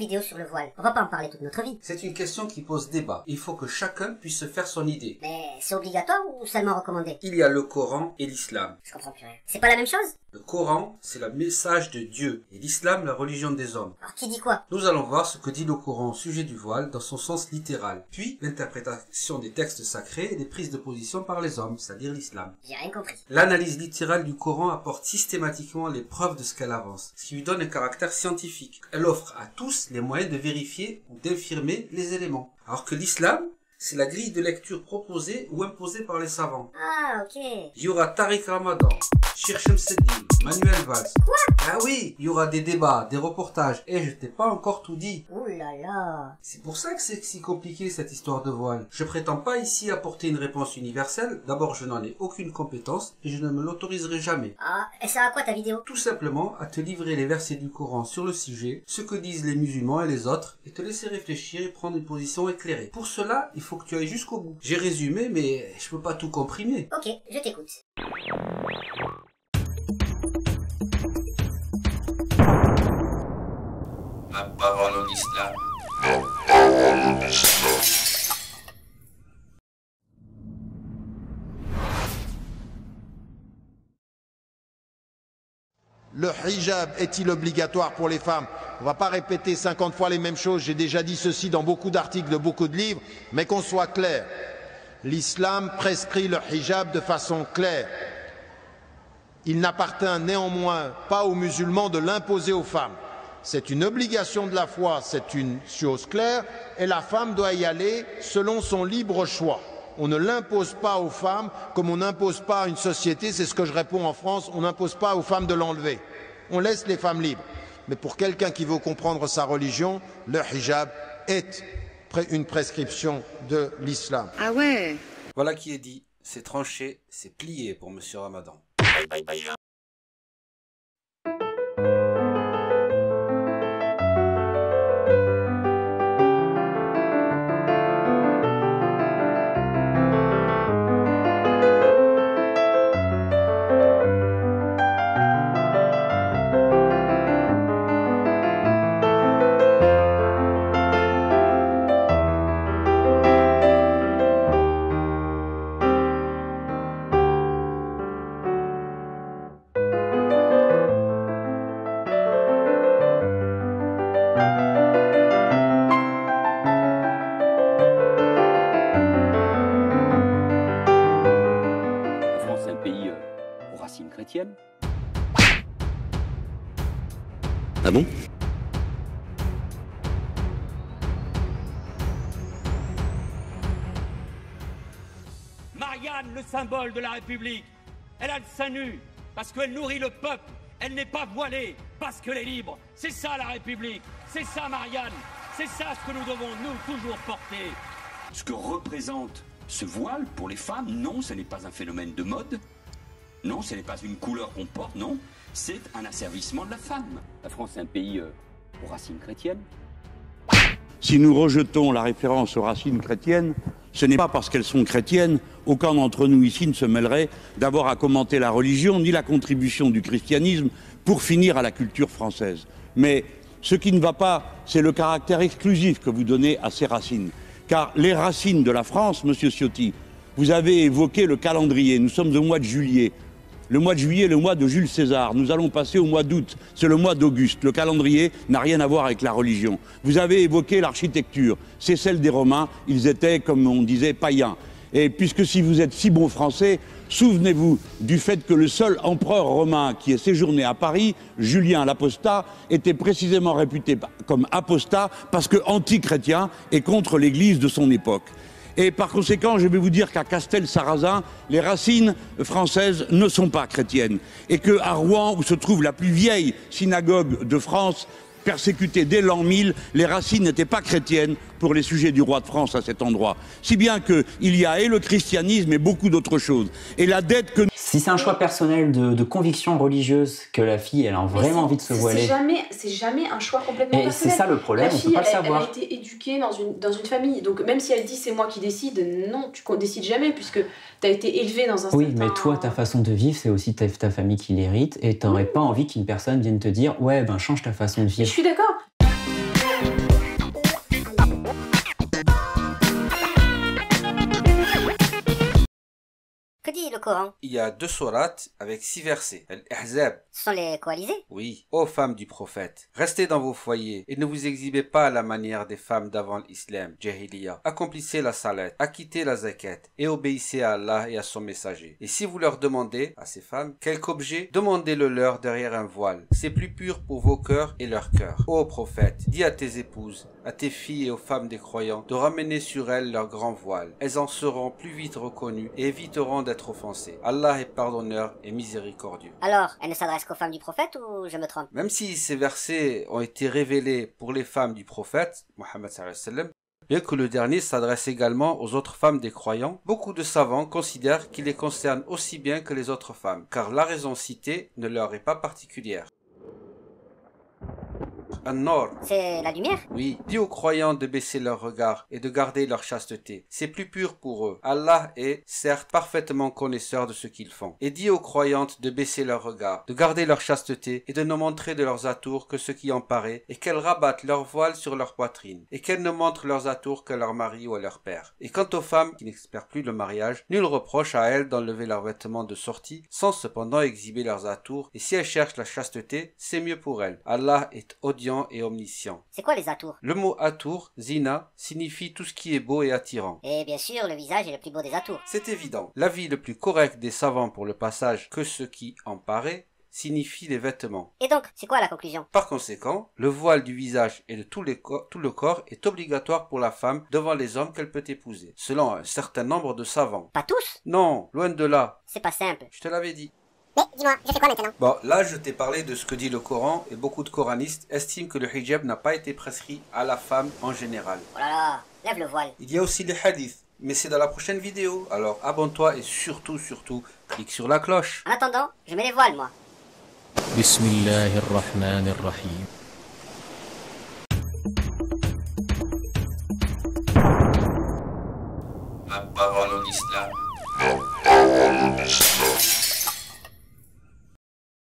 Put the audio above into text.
vidéo sur le voile. On va pas en parler toute notre vie. C'est une question qui pose débat. Il faut que chacun puisse se faire son idée. Mais c'est obligatoire ou seulement recommandé? Il y a le Coran et l'islam. Je comprends plus rien. C'est pas la même chose? Le Coran, c'est le message de Dieu, et l'islam, la religion des hommes. Alors qui dit quoi? Nous allons voir ce que dit le Coran au sujet du voile dans son sens littéral, puis l'interprétation des textes sacrés et des prises de position par les hommes, c'est-à-dire l'islam. J'ai rien compris. L'analyse littérale du Coran apporte systématiquement les preuves de ce qu'elle avance, ce qui lui donne un caractère scientifique. Elle offre à tous les moyens de vérifier ou d'infirmer les éléments. Alors que l'islam, c'est la grille de lecture proposée ou imposée par les savants. Ah, ok. Il y aura Tariq Ramadan, Shir Shamseddin, Manuel Valls. Quoi? Ah oui, il y aura des débats, des reportages, et je t'ai pas encore tout dit. Ouh là là. C'est pour ça que c'est si compliqué cette histoire de voile. Je prétends pas ici apporter une réponse universelle, d'abord je n'en ai aucune compétence, et je ne me l'autoriserai jamais. Ah, et ça a quoi ta vidéo? Tout simplement à te livrer les versets du Coran sur le sujet, ce que disent les musulmans et les autres, et te laisser réfléchir et prendre une position éclairée. Pour cela, il faut que tu ailles jusqu'au bout. J'ai résumé, mais je peux pas tout comprimer. Ok, je t'écoute. La parole en islam. Le hijab est-il obligatoire pour les femmes? On ne va pas répéter 50 fois les mêmes choses, j'ai déjà dit ceci dans beaucoup d'articles, de beaucoup de livres, mais qu'on soit clair. L'islam prescrit le hijab de façon claire. Il n'appartient néanmoins pas aux musulmans de l'imposer aux femmes. C'est une obligation de la foi, c'est une chose claire, et la femme doit y aller selon son libre choix. On ne l'impose pas aux femmes comme on n'impose pas à une société, c'est ce que je réponds en France, on n'impose pas aux femmes de l'enlever. On laisse les femmes libres. Mais pour quelqu'un qui veut comprendre sa religion, le hijab est une prescription de l'islam. Ah ouais. Voilà qui est dit, c'est tranché, c'est plié pour Monsieur Ramadan. Bye bye. chrétienne. Ah bon? Marianne, le symbole de la République, elle a le sein nu parce qu'elle nourrit le peuple. Elle n'est pas voilée parce qu'elle est libre. C'est ça la République, c'est ça Marianne, c'est ça ce que nous devons nous toujours porter. Ce que représente ce voile pour les femmes, non, ce n'est pas un phénomène de mode. Non, ce n'est pas une couleur qu'on porte, non. C'est un asservissement de la femme. La France est un pays aux racines chrétiennes. Si nous rejetons la référence aux racines chrétiennes, ce n'est pas parce qu'elles sont chrétiennes. Aucun d'entre nous ici ne se mêlerait d'abord à commenter la religion ni la contribution du christianisme pour finir à la culture française. Mais ce qui ne va pas, c'est le caractère exclusif que vous donnez à ces racines. Car les racines de la France, Monsieur Ciotti, vous avez évoqué le calendrier. Nous sommes au mois de juillet. Le mois de juillet est le mois de Jules César. Nous allons passer au mois d'août. C'est le mois d'Auguste. Le calendrier n'a rien à voir avec la religion. Vous avez évoqué l'architecture. C'est celle des Romains. Ils étaient, comme on disait, païens. Et puisque si vous êtes si bon français, souvenez-vous du fait que le seul empereur romain qui ait séjourné à Paris, Julien l'Apostat, était précisément réputé comme apostat parce que anti-chrétien et contre l'Église de son époque. Et par conséquent, je vais vous dire qu'à Castel-Sarrazin, les racines françaises ne sont pas chrétiennes. Et qu'à Rouen, où se trouve la plus vieille synagogue de France, persécutée dès l'an 1000, les racines n'étaient pas chrétiennes pour les sujets du roi de France à cet endroit. Si bien qu'il y a et le christianisme et beaucoup d'autres choses. Et la dette que... Si c'est un choix personnel de conviction religieuse, que la fille elle a vraiment envie de se voiler... C'est jamais un choix complètement et personnel. c'est ça le problème, on ne peut pas le savoir. Elle a été éduquée dans une famille. Donc même si elle dit c'est moi qui décide, non, tu ne décides jamais puisque tu as été élevé dans un Oui, certain... mais toi, ta façon de vivre, c'est aussi ta famille qui l'hérite et tu n'aurais pas envie qu'une personne vienne te dire « Ouais, ben change ta façon de vivre ». Je suis d'accord. dit le Coran? Il y a 2 sourates avec 6 versets. Al-Ahzab. Ce sont les coalisés? Oui. Ô femmes du prophète, restez dans vos foyers et ne vous exhibez pas à la manière des femmes d'avant l'islam, Jahiliya. Accomplissez la salat, acquittez la zakat et obéissez à Allah et à son messager. Et si vous leur demandez, à ces femmes, quelque objet, demandez-le leur derrière un voile. C'est plus pur pour vos cœurs et leurs cœurs. Ô prophète, dis à tes épouses, à tes filles et aux femmes des croyants de ramener sur elles leur grand voile. Elles en seront plus vite reconnues et éviteront d'être offensées. Allah est pardonneur et miséricordieux. Alors, elle ne s'adresse qu'aux femmes du prophète ou je me trompe? Même si ces versets ont été révélés pour les femmes du prophète, Mohammed sallallahu alayhi wa sallam, bien que le dernier s'adresse également aux autres femmes des croyants, beaucoup de savants considèrent qu'il les concerne aussi bien que les autres femmes, car la raison citée ne leur est pas particulière. An-Nur. C'est la lumière? Oui. Dis aux croyants de baisser leur regard et de garder leur chasteté. C'est plus pur pour eux. Allah est, certes, parfaitement connaisseur de ce qu'ils font. Et dis aux croyantes de baisser leur regard, de garder leur chasteté et de ne montrer de leurs atours que ce qui en paraît, et qu'elles rabattent leur voile sur leur poitrine, et qu'elles ne montrent leurs atours qu'à leur mari ou à leur père. Et quant aux femmes qui n'espèrent plus le mariage, nul reproche à elles d'enlever leurs vêtements de sortie, sans cependant exhiber leurs atours, et si elles cherchent la chasteté, c'est mieux pour elles. Allah est audient et omniscient. C'est quoi les atours? Le mot atour, zina, signifie tout ce qui est beau et attirant. Et bien sûr, le visage est le plus beau des atours. C'est évident. L'avis le plus correct des savants pour le passage que ce qui en paraît signifie les vêtements. Et donc, c'est quoi la conclusion? Par conséquent, le voile du visage et de tout le corps est obligatoire pour la femme devant les hommes qu'elle peut épouser, selon un certain nombre de savants. Pas tous? Non, loin de là. C'est pas simple. Je te l'avais dit. Mais dis-moi, je fais quoi maintenant? Bon, là je t'ai parlé de ce que dit le Coran et beaucoup de coranistes estiment que le hijab n'a pas été prescrit à la femme en général. Oh là là, lève le voile. Il y a aussi les hadiths, mais c'est dans la prochaine vidéo. Alors abonne-toi et surtout, clique sur la cloche. En attendant, je mets les voiles moi. Bismillahirrahmanirrahim.